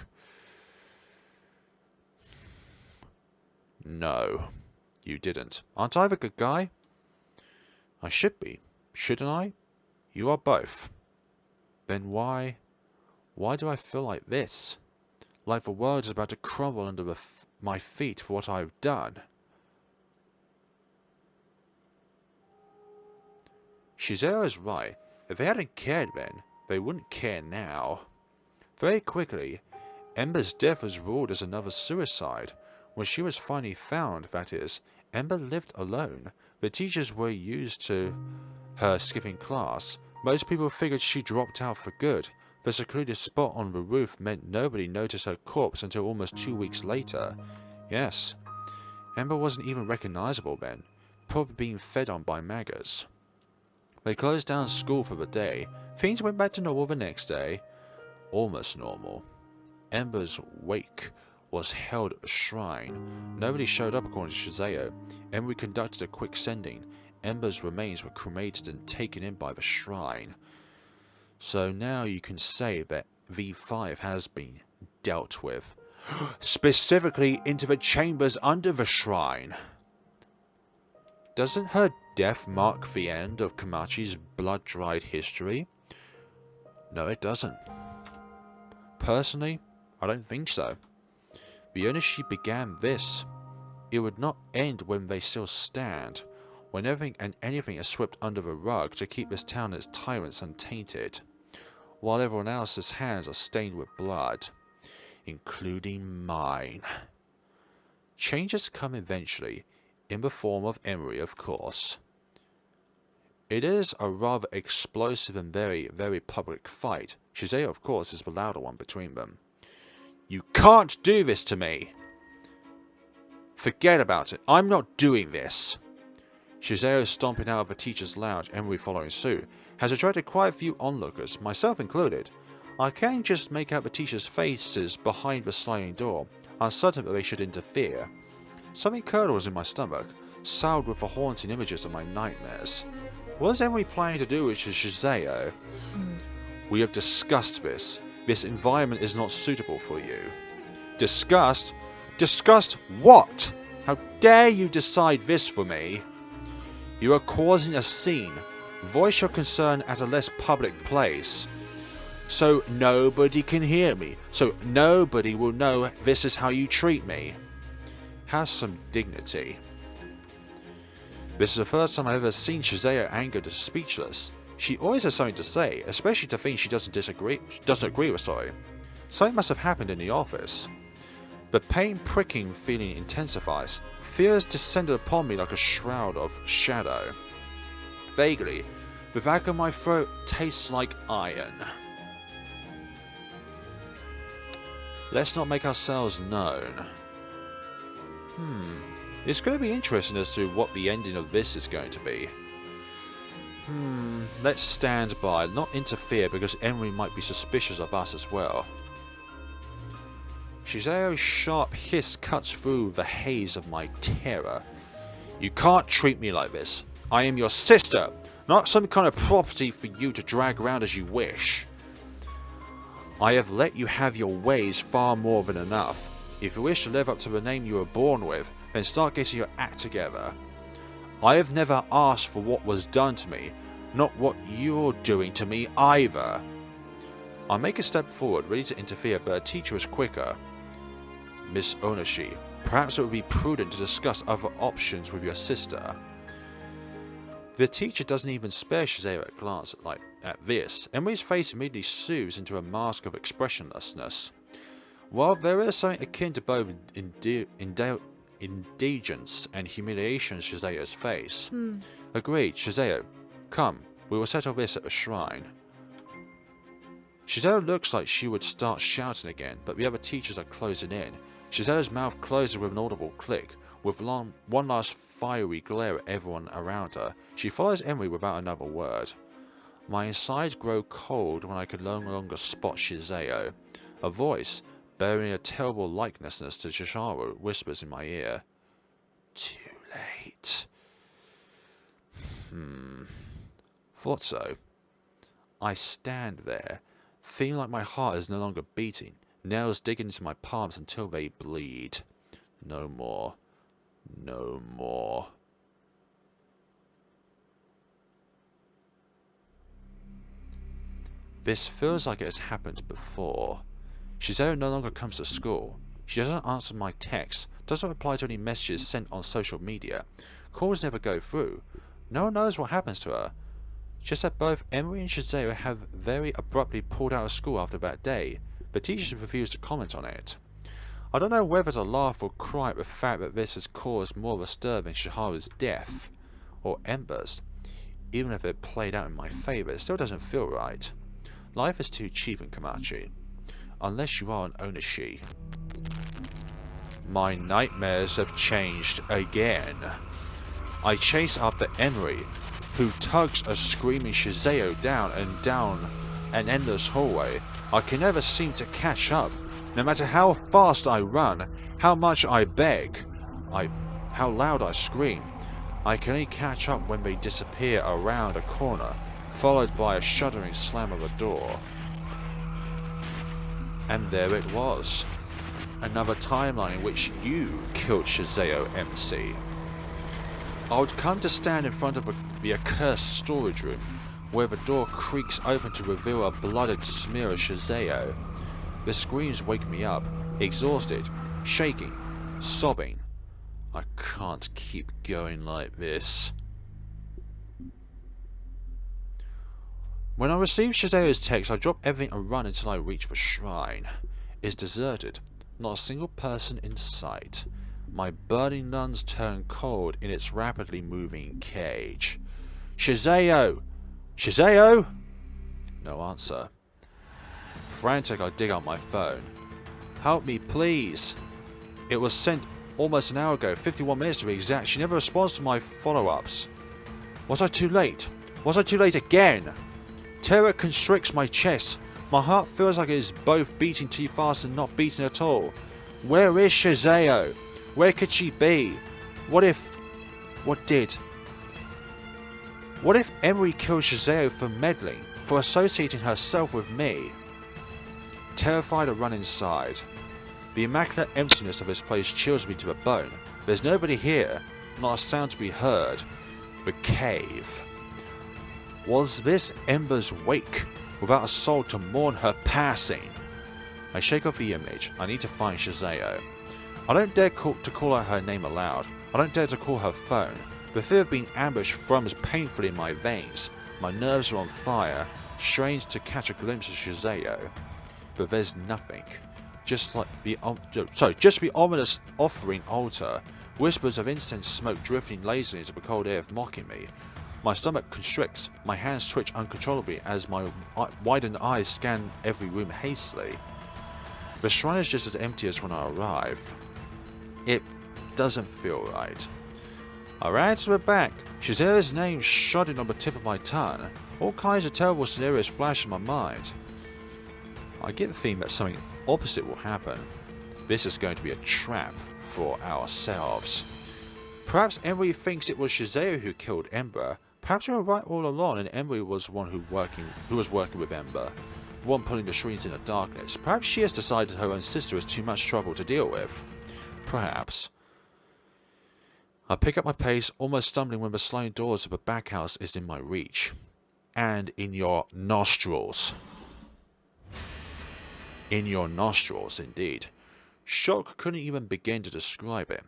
No, you didn't. Aren't I the good guy? I should be, shouldn't I? You are both. Then why do I feel like this? Like the world is about to crumble under my feet for what I've done. Shizero is right. If they hadn't cared then, they wouldn't care now. Very quickly, Ember's death was ruled as another suicide. When she was finally found, that is, Ember lived alone. The teachers were used to her skipping class. Most people figured she dropped out for good. The secluded spot on the roof meant nobody noticed her corpse until almost 2 weeks later. Yes, Ember wasn't even recognizable then, probably being fed on by maggots. They closed down school for the day. Things went back to normal the next day. Almost normal. Ember's wake was held at a shrine. Nobody showed up according to Shizeo. Emery conducted a quick sending. Ember's remains were cremated and taken in by the shrine. So now you can say that V5 has been dealt with. Specifically into the chambers under the shrine. Doesn't her death mark the end of Komachi's blood-dried history? No, it doesn't. Personally, I don't think so. The owner she began this. It would not end when they still stand, when everything and anything is swept under the rug to keep this town and its tyrants untainted, while everyone else's hands are stained with blood, including mine. Changes come eventually, in the form of Emery, of course. It is a rather explosive and very, very public fight. Shizeo, of course, is the louder one between them. You can't do this to me! Forget about it. I'm not doing this. Shizeo stomping out of the teacher's lounge, Emery following suit, has attracted quite a few onlookers, myself included. I can just make out the teacher's faces behind the sliding door, uncertain that they should interfere. Something curdles in my stomach, soured with the haunting images of my nightmares. What is Emery planning to do with Shizeo? We have discussed this. This environment is not suitable for you. Discussed? Discussed what? How dare you decide this for me? You are causing a scene. Voice your concern at a less public place. So nobody can hear me. So nobody will know this is how you treat me. Have some dignity. This is the first time I've ever seen Shizeo angered and speechless. She always has something to say, especially to things she doesn't agree with. Something must have happened in the office. The pain-pricking feeling intensifies. Fear has descended upon me like a shroud of shadow. Vaguely, the back of my throat tastes like iron. Let's not make ourselves known. It's going to be interesting as to what the ending of this is going to be. Let's stand by, not interfere, because Emery might be suspicious of us as well. Shizeo's sharp hiss cuts through the haze of my terror. You can't treat me like this. I am your sister, not some kind of property for you to drag around as you wish. I have let you have your ways far more than enough. If you wish to live up to the name you were born with, then start getting your act together. I have never asked for what was done to me, not what you're doing to me either. I make a step forward, ready to interfere, but a teacher is quicker. Miss Onashi, perhaps it would be prudent to discuss other options with your sister. The teacher doesn't even spare Shizeo a glance at this. Emery's face immediately soothes into a mask of expressionlessness. While there is something akin to both indigence and humiliation in Shizeo's face. Agreed, Shizeo. Come, we will settle this at the shrine. Shizeo looks like she would start shouting again, but the other teachers are closing in. Shizeo's mouth closes with an audible click. With one last fiery glare at everyone around her, she follows Emery without another word. My insides grow cold when I can no longer spot Shizeo. A voice, bearing a terrible likenesness to Chishara, whispers in my ear. Too late. Thought so. I stand there, feeling like my heart is no longer beating, nails digging into my palms until they bleed. No more. No more. This feels like it has happened before. Shizeo no longer comes to school. She doesn't answer my texts, doesn't reply to any messages sent on social media. Calls never go through. No one knows what happens to her. Just that both Emery and Shizeo have very abruptly pulled out of school after that day, but teachers refuse to comment on it. I don't know whether to laugh or cry at the fact that this has caused more of a stir than Shiharu's death, or Ember's. Even if it played out in my favour, it still doesn't feel right. Life is too cheap in Komachi. Unless you are an Onishi. My nightmares have changed again. I chase after Emery, who tugs a screaming Shizeo down an endless hallway. I can never seem to catch up. No matter how fast I run, how much I beg, how loud I scream, I can only catch up when they disappear around a corner, followed by a shuddering slam of a door. And there it was. Another timeline in which you killed Shizeo MC. I would come to stand in front of the accursed storage room, where the door creaks open to reveal a blooded smear of Shizeo. The screams wake me up, exhausted, shaking, sobbing. I can't keep going like this. When I receive Shizeo's text, I drop everything and run until I reach the shrine. It's deserted, not a single person in sight. My burning lungs turn cold in its rapidly moving cage. Shizeo! Shizeo! No answer. Frantic, I dig out my phone. Help me, please. It was sent almost an hour ago, 51 minutes to be exact. She never responds to my follow-ups. Was I too late? Was I too late again? Terror constricts my chest. My heart feels like it is both beating too fast and not beating at all. Where is Shizeo? Where could she be? What if Emery killed Shizeo for meddling, for associating herself with me? Terrified, I run inside. The immaculate emptiness of this place chills me to the bone. There's nobody here, not a sound to be heard. The cave. Was this Ember's wake, without a soul to mourn her passing? I shake off the image. I need to find Shizeo. I don't dare to call out her name aloud. I don't dare to call her phone. The fear of being ambushed thrums painfully in my veins. My nerves are on fire, strained to catch a glimpse of Shizeo. But there's nothing. Just the ominous offering altar. Whispers of incense smoke drifting lazily into the cold air mocking me. My stomach constricts, my hands twitch uncontrollably as my widened eyes scan every room hastily. The shrine is just as empty as when I arrived. It doesn't feel right. I ran to the back, Shizeo's name shuddered on the tip of my tongue. All kinds of terrible scenarios flash in my mind. I get the feeling that something opposite will happen. This is going to be a trap for ourselves. Perhaps Emery thinks it was Shizeo who killed Ember. Perhaps we were right all along and Emery was the one who was working with Ember. The one pulling the strings in the darkness. Perhaps she has decided her own sister is too much trouble to deal with. Perhaps. I pick up my pace, almost stumbling when the sliding doors of the back house is in my reach. And in your nostrils. In your nostrils, indeed. Shock couldn't even begin to describe it.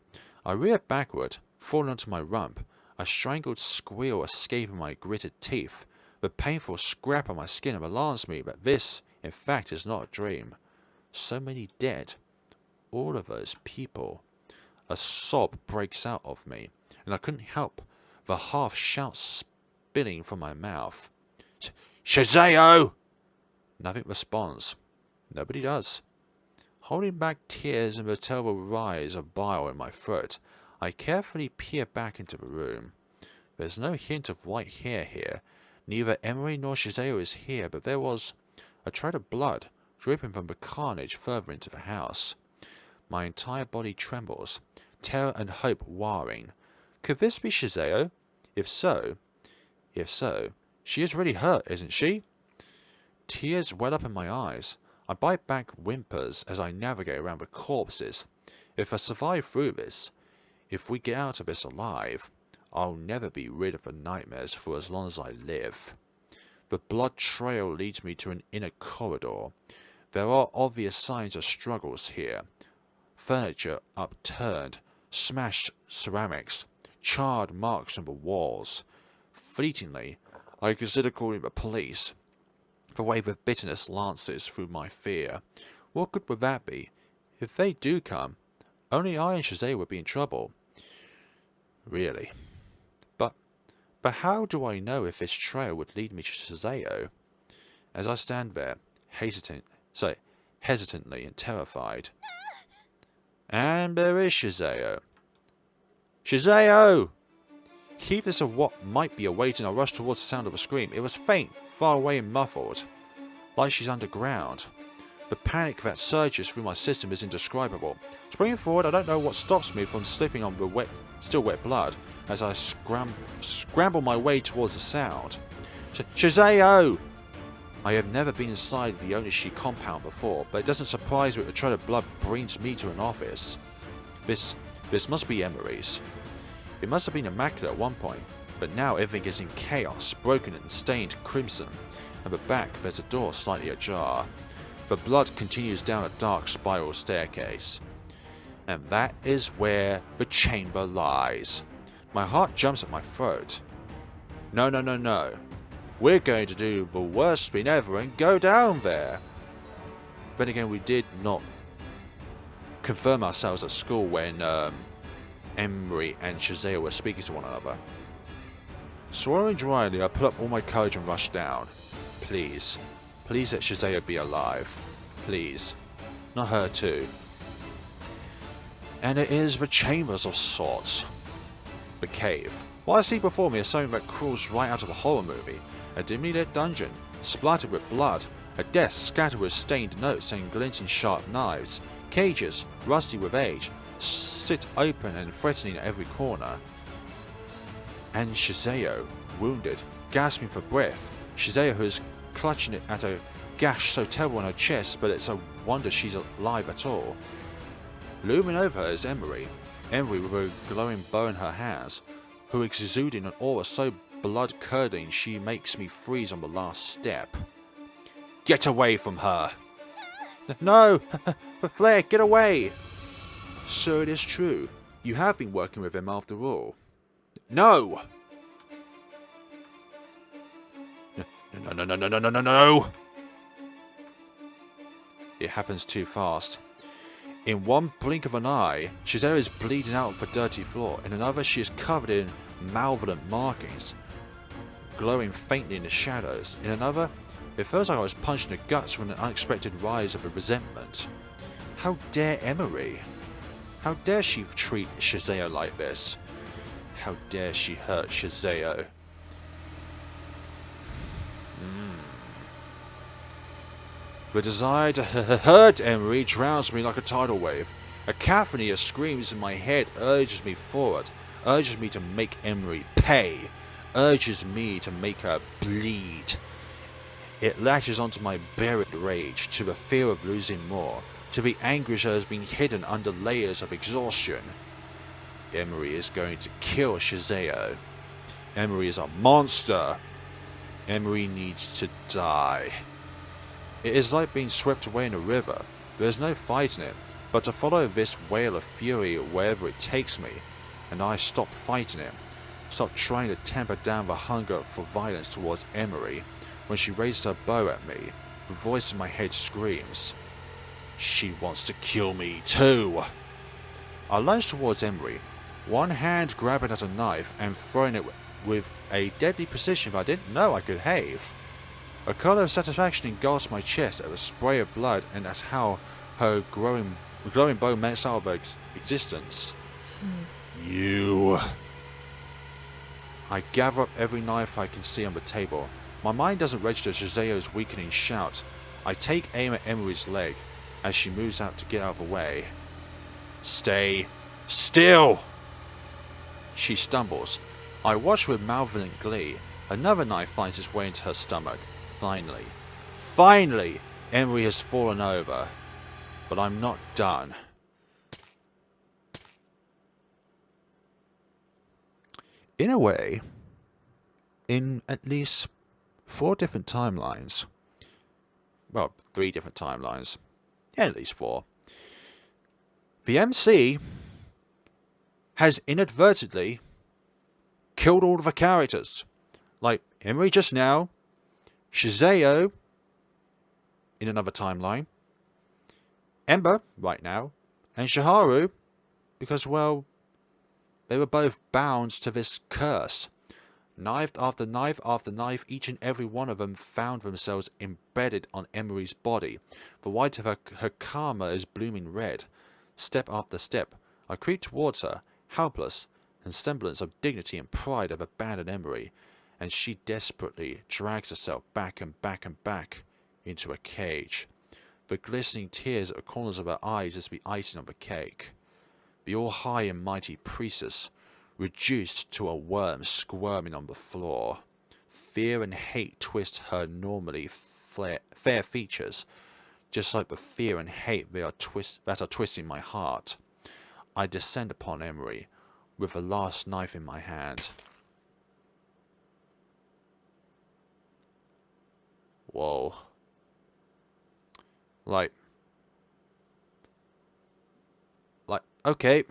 I rear backward, falling onto my rump. A strangled squeal escaping my gritted teeth. The painful scrap on my skin alarms me that this, in fact, is not a dream. So many dead. All of those people. A sob breaks out of me, and I couldn't help the half-shout spilling from my mouth. Shazeo! Nothing responds. Nobody does. Holding back tears and the terrible rise of bile in my throat, I carefully peer back into the room. There's no hint of white hair here. Neither Emery nor Shazeo is here, but there was a trail of blood dripping from the carnage further into the house. My entire body trembles, terror and hope warring. Could this be Shazeo? If so, she is really hurt, isn't she? Tears well up in my eyes. I bite back whimpers as I navigate around the corpses. If I survive through this, if we get out of this alive, I'll never be rid of the nightmares for as long as I live. The blood trail leads me to an inner corridor. There are obvious signs of struggles here. Furniture upturned, smashed ceramics, charred marks on the walls. Fleetingly, I consider calling the police. The wave of bitterness lances through my fear. What good would that be? If they do come, only I and Shazeo would be in trouble. Really. But how do I know if this trail would lead me to Shazeo? As I stand there, hesitantly and terrified. And there is Shazeo. Shazeo! Heedless of what might be awaiting, I rushed towards the sound of a scream. It was faint, far away and muffled, like she's underground. The panic that surges through my system is indescribable. Springing forward, I don't know what stops me from slipping on the still wet blood as I scramble my way towards the sound. Shazeo! I have never been inside the Onishi compound before, but it doesn't surprise me that the trail of blood brings me to an office. This must be Emery's. It must have been immaculate at one point, but now everything is in chaos, broken and stained crimson. At the back, there's a door slightly ajar. The blood continues down a dark spiral staircase. And that is where the chamber lies. My heart jumps at my throat. No. We're going to do the worst spin ever and go down there. Then again, we did not confirm ourselves at school when Emery and Shazeo were speaking to one another. Swallowing dryly, I pull up all my courage and rush down. Please let Shazeo be alive. Please. Not her too. And it is the chambers of sorts. The cave. What I see before me is something that crawls right out of a horror movie. A dimly lit dungeon, splattered with blood. A desk scattered with stained notes and glinting sharp knives. Cages, rusty with age, sit open and threatening at every corner. And Shazeo, wounded, gasping for breath. Shazeo, who is clutching it at a gash so terrible on her chest, but it's a wonder she's alive at all. Looming over her is Emery with a glowing bow in her hands, who is exuding an aura so blood-curdling she makes me freeze on the last step. Get away from her! No! Flare, get away! So it is true. You have been working with him after all. No! No! It happens too fast. In one blink of an eye, Shazeo is bleeding out of the dirty floor. In another, she is covered in malevolent markings, glowing faintly in the shadows. In another, it feels like I was punched in the guts from an unexpected rise of the resentment. How dare Emery? How dare she treat Shazeo like this? How dare she hurt Shazeo? The desire to hurt Emery drowns me like a tidal wave. A cacophony of screams in my head urges me forward, urges me to make Emery pay, urges me to make her bleed. It latches onto my buried rage, to the fear of losing more, to the anguish that has been hidden under layers of exhaustion. Emery is going to kill Shazeo. Emery is a monster. Emery needs to die. It is like being swept away in a river. There is no fighting it, but to follow this whale of fury wherever it takes me, and I stop fighting it. stopped trying to tamper down the hunger for violence towards Emery when she raises her bow at me. The voice in my head screams, "She wants to kill me too!" I lunge towards Emery, one hand grabbing at a knife and throwing it with a deadly precision that I didn't know I could have. A colour of satisfaction engulfs my chest at the spray of blood and at how her glowing bow melts out of her existence. You. I gather up every knife I can see on the table. My mind doesn't register Shizao's weakening shout. I take aim at Emery's leg as she moves out to get out of the way. Stay still! She stumbles. I watch with malevolent glee. Another knife finds its way into her stomach. Finally, Emery has fallen over. But I'm not done. In a way, in at least 4 different timelines, well, 3 different timelines, yeah, at least 4, the MC has inadvertently killed all of the characters. Like Emery just now, Shizeo in another timeline, Ember right now, and Shiharu, because, well, they were both bound to this curse. Knife after knife after knife, each and every one of them found themselves embedded on Emery's body. The white of her karma is blooming red. Step after step, I creep towards her, helpless, and semblance of dignity and pride have abandoned Emery, and she desperately drags herself back and back and back into a cage. The glistening tears at the corners of her eyes is the icing on the cake. The all-high and mighty priestess, reduced to a worm squirming on the floor. Fear and hate twist her normally fair features, just like the fear and hate that are twisting my heart. I descend upon Emery, with the last knife in my hand. Whoa. Like, okay.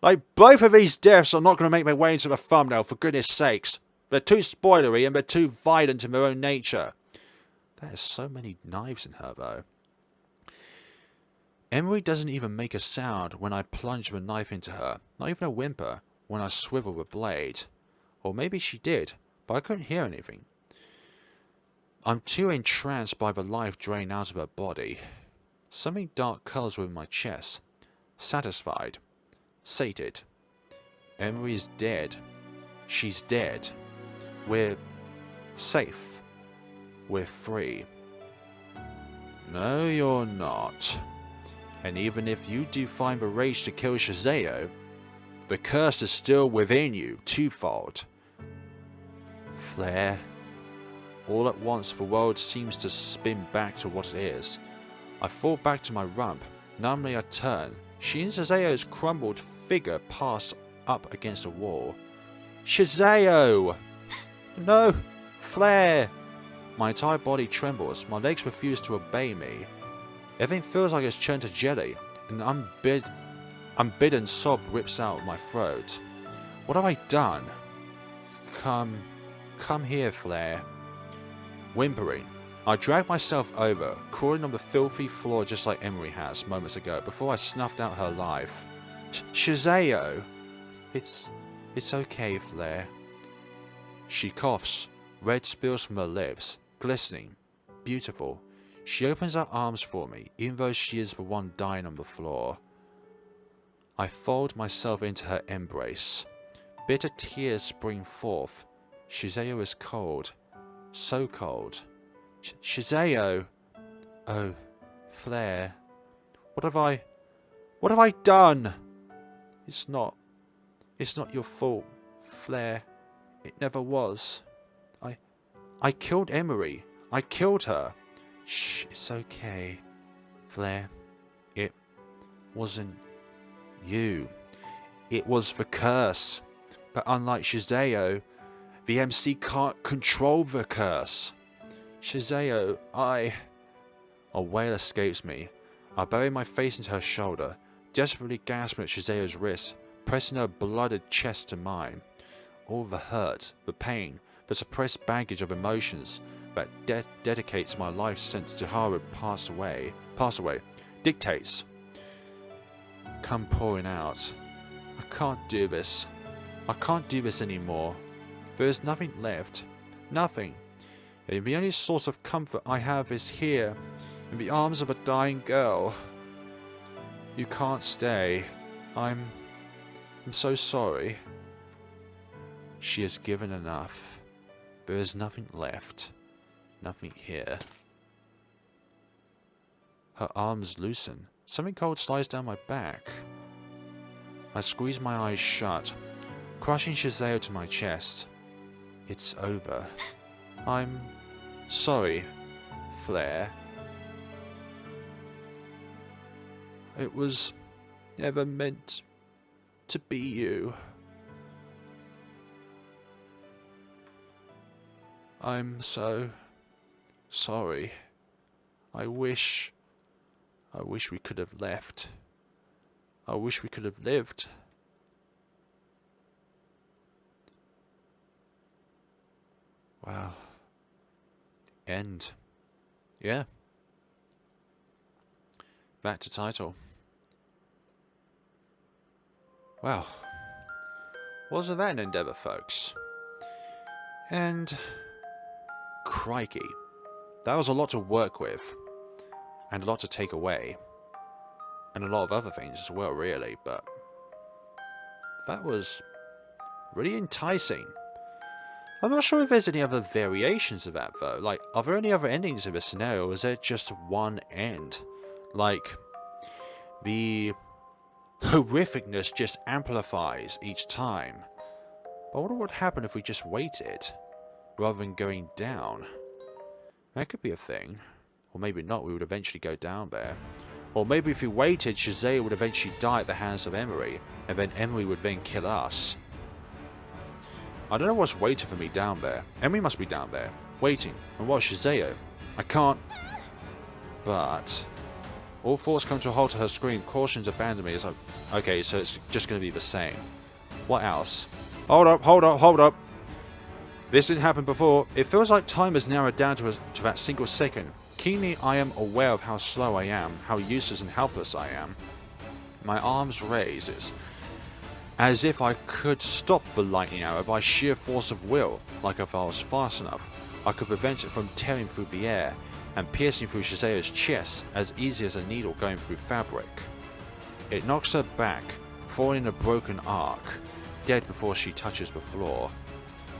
Like, both of these deaths are not going to make my way into the thumbnail, for goodness sakes. They're too spoilery and they're too violent in their own nature. There's so many knives in her, though. Emery doesn't even make a sound when I plunge the knife into her. Not even a whimper when I swivel the blade. Or maybe she did, but I couldn't hear anything. I'm too entranced by the life draining out of her body. Something dark curls within my chest. Satisfied. Sated. Emery is dead. She's dead. We're safe. We're free. No, you're not. And even if you do find the rage to kill Shizeo, the curse is still within you, twofold. Flare. All at once the world seems to spin back to what it is. I fall back to my rump. Numbly I turn. She and Shizao's crumbled figure pass up against a wall. Shizeo! No! Flare! My entire body trembles. My legs refuse to obey me. Everything feels like it's turned to jelly. An unbidden sob rips out of my throat. What have I done? Come here, Flare. Whimpering, I drag myself over, crawling on the filthy floor just like Emery has moments ago, before I snuffed out her life. Shizeo! It's okay, Flare. She coughs. Red spills from her lips. Glistening. Beautiful. She opens her arms for me, even though she is the one dying on the floor. I fold myself into her embrace. Bitter tears spring forth. Shizeo is cold. So cold. Shizeo! Oh, Flare. What have I done? It's not your fault, Flare. It never was. I killed Emery. I killed her. Shh, it's okay, Flare. It wasn't you. It was the curse. But unlike Shizeo, the MC can't control the curse. Shizeo, A wail escapes me. I bury my face into her shoulder, desperately gasping at Shizao's wrist, pressing her blooded chest to mine. All the hurt, the pain, the suppressed baggage of emotions that dedicates my life since Chiharu passed away, dictates, come pouring out. I can't do this. I can't do this anymore. There is nothing left. Nothing. And the only source of comfort I have is here, in the arms of a dying girl. You can't stay. I'm so sorry. She has given enough. There is nothing left. Nothing here. Her arms loosen. Something cold slides down my back. I squeeze my eyes shut, crushing Shizeo to my chest. It's over. I'm sorry, Flare. It was never meant to be you. I'm so sorry. I wish we could have left. I wish we could have lived. Wow. End. Yeah. Back to title. Well, wasn't that an endeavour, folks? And crikey, that was a lot to work with, and a lot to take away, and a lot of other things as well, really, but that was really enticing. I'm not sure if there's any other variations of that, though. Like, are there any other endings of this scenario, or is there just one end? Like, the horrificness just amplifies each time. I wonder what would happen if we just waited, rather than going down. That could be a thing. Or maybe not, we would eventually go down there. Or maybe if we waited, Shizeo would eventually die at the hands of Emery, and then Emery would then kill us. I don't know what's waiting for me down there. Emery must be down there, waiting. And what's Shizeo? I can't... But... all thoughts come to a halt at her scream. Cautions abandon me as I... Okay, so it's just going to be the same. What else? Hold up, hold up, hold up. This didn't happen before. It feels like time has narrowed down to that single second. Keenly I am aware of how slow I am, how useless and helpless I am. My arms raises, as if I could stop the lightning arrow by sheer force of will. Like if I was fast enough, I could prevent it from tearing through the air and piercing through Shizeo's chest as easy as a needle going through fabric. It knocks her back, falling in a broken arc, dead before she touches the floor.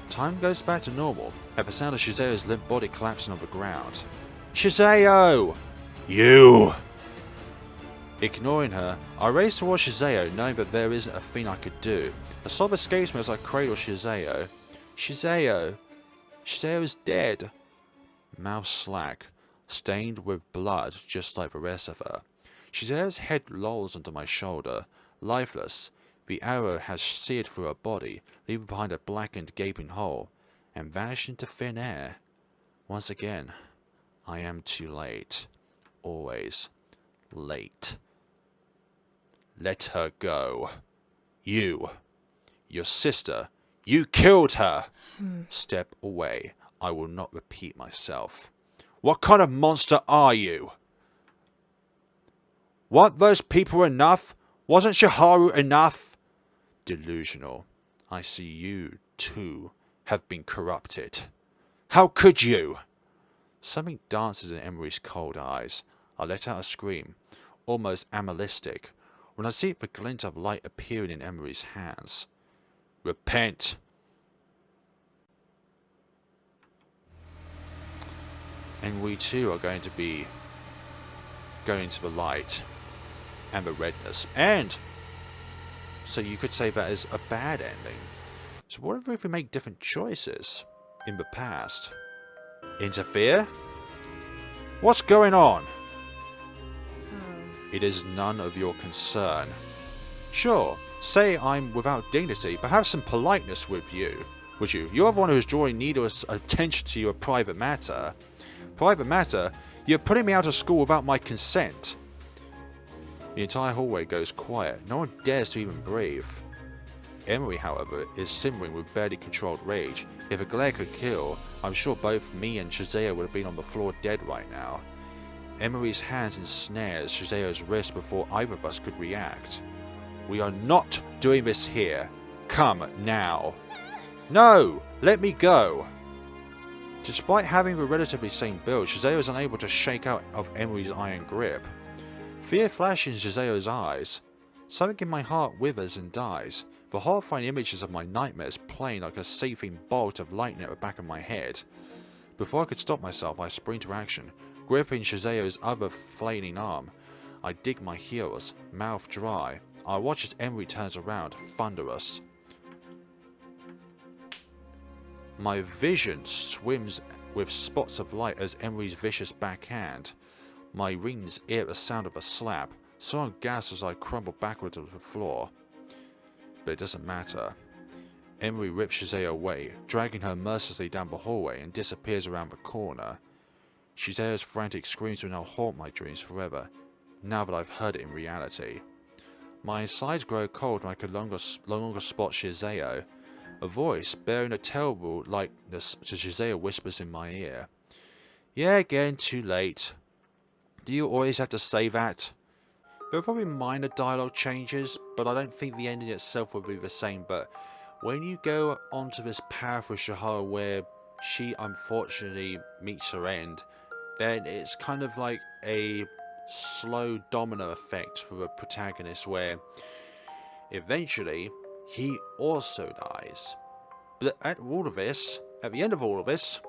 Time goes back to normal at the sound of Shizeo's limp body collapsing on the ground. Shizeo! You! Ignoring her, I race towards Shizeo, knowing that there isn't a thing I could do. A sob escapes me as I cradle Shizeo. Shizeo! Shizeo's dead! Mouth slack, stained with blood just like the rest of her. Shizeo's head lolls onto my shoulder, lifeless. The arrow has seared through her body, leaving behind a blackened gaping hole, and vanished into thin air. Once again, I am too late. Always late. Let her go. You. Your sister. You killed her. Step away. I will not repeat myself. What kind of monster are you? Weren't those people enough? Wasn't Chiharu enough? Delusional. I see you, too, have been corrupted. How could you? Something dances in Emery's cold eyes. I let out a scream, almost animalistic, when I see the glint of light appearing in Emery's hands. Repent! And we too are going to be going to the light and the redness. And so you could say that is a bad ending. So what if we make different choices in the past? Interfere? What's going on? It is none of your concern. Sure, say I'm without dignity, but have some politeness with you. Would you? You're the one who's drawing needless attention to your private matter. Private matter? You're putting me out of school without my consent. The entire hallway goes quiet. No one dares to even breathe. Emery, however, is simmering with barely controlled rage. If a glare could kill, I'm sure both me and Shazeo would have been on the floor dead right now. Emery's hands ensnares Shazeo's wrist before either of us could react. We are not doing this here. Come now. No! Let me go! Despite having a relatively same build, Shazeo is unable to shake out of Emery's iron grip. Fear flashes in Shazeo's eyes. Something in my heart withers and dies. The horrifying images of my nightmares playing like a seething bolt of lightning at the back of my head. Before I could stop myself, I sprint to action, gripping Shazeo's other flailing arm. I dig my heels, mouth dry. I watch as Emery turns around, thunderous. My vision swims with spots of light as Emery's vicious backhand. My rings hear the sound of a slap. Someone gasps as I crumble backwards to the floor. But it doesn't matter. Emery rips Shazeo away, dragging her mercilessly down the hallway and disappears around the corner. Shazeo's frantic screams will now haunt my dreams forever, now that I've heard it in reality. My sides grow cold and I can no longer spot Shazeo. A voice, bearing a terrible likeness to Shazeo, whispers in my ear. Yeah, again, too late. Do you always have to say that? There are probably minor dialogue changes, but I don't think the ending itself will be the same. But when you go onto this path with Shihara where she unfortunately meets her end, then it's kind of like a slow domino effect for the protagonist where eventually he also dies. But at the end of all of this,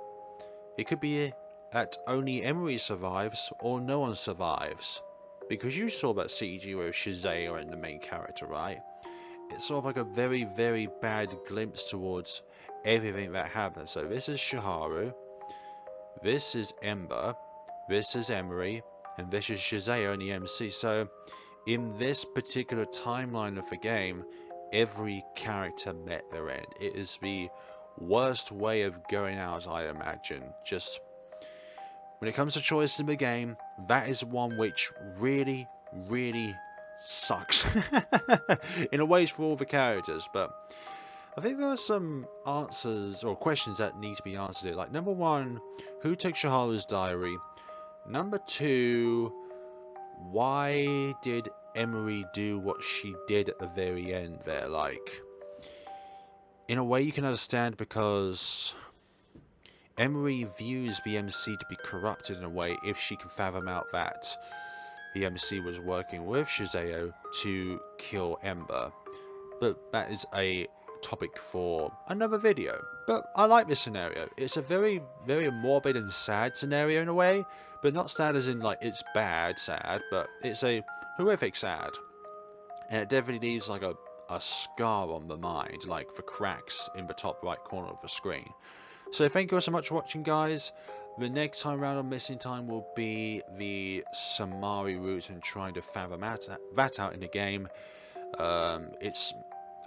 it could be that only Emery survives or no one survives. Because you saw that CG with Shazeo and the main character, right? It's sort of like a very, very bad glimpse towards everything that happens. So this is Shiharu, this is Ember, this is Emery, and this is Shazeo and the MC. So in this particular timeline of the game, every character met their end. It is the worst way of going out, I imagine. Just when it comes to choices in the game, that is one which really, really sucks. In a way for all the characters, but I think there are some answers or questions that need to be answered here. Like, number one, who took Shiharu's diary? Number two, why did Emery do what she did at the very end there? Like, in a way you can understand, because Emery views the MC to be corrupted in a way if she can fathom out that the MC was working with Shazeo to kill Ember. But that is a topic for another video. But I like this scenario. It's a very, very morbid and sad scenario in a way, but not sad as in like it's bad sad, but it's a horrific sad. And it definitely leaves like a scar on the mind, like the cracks in the top right corner of the screen. So thank you all so much for watching, guys. The next time around on Missing Time will be the Samari route and trying to fathom that out in the game. It's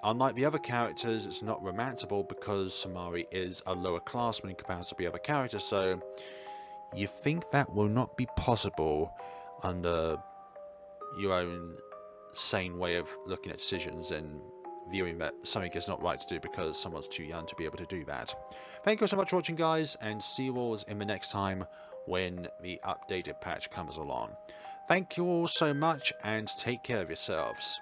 unlike the other characters, it's not romanceable because Samari is a lower classman in comparison to the other characters, so you think that will not be possible under your own sane way of looking at decisions and viewing that something is not right to do because someone's too young to be able to do that. Thank you so much for watching, guys, and see you all in the next time when the updated patch comes along. Thank you all so much, and take care of yourselves.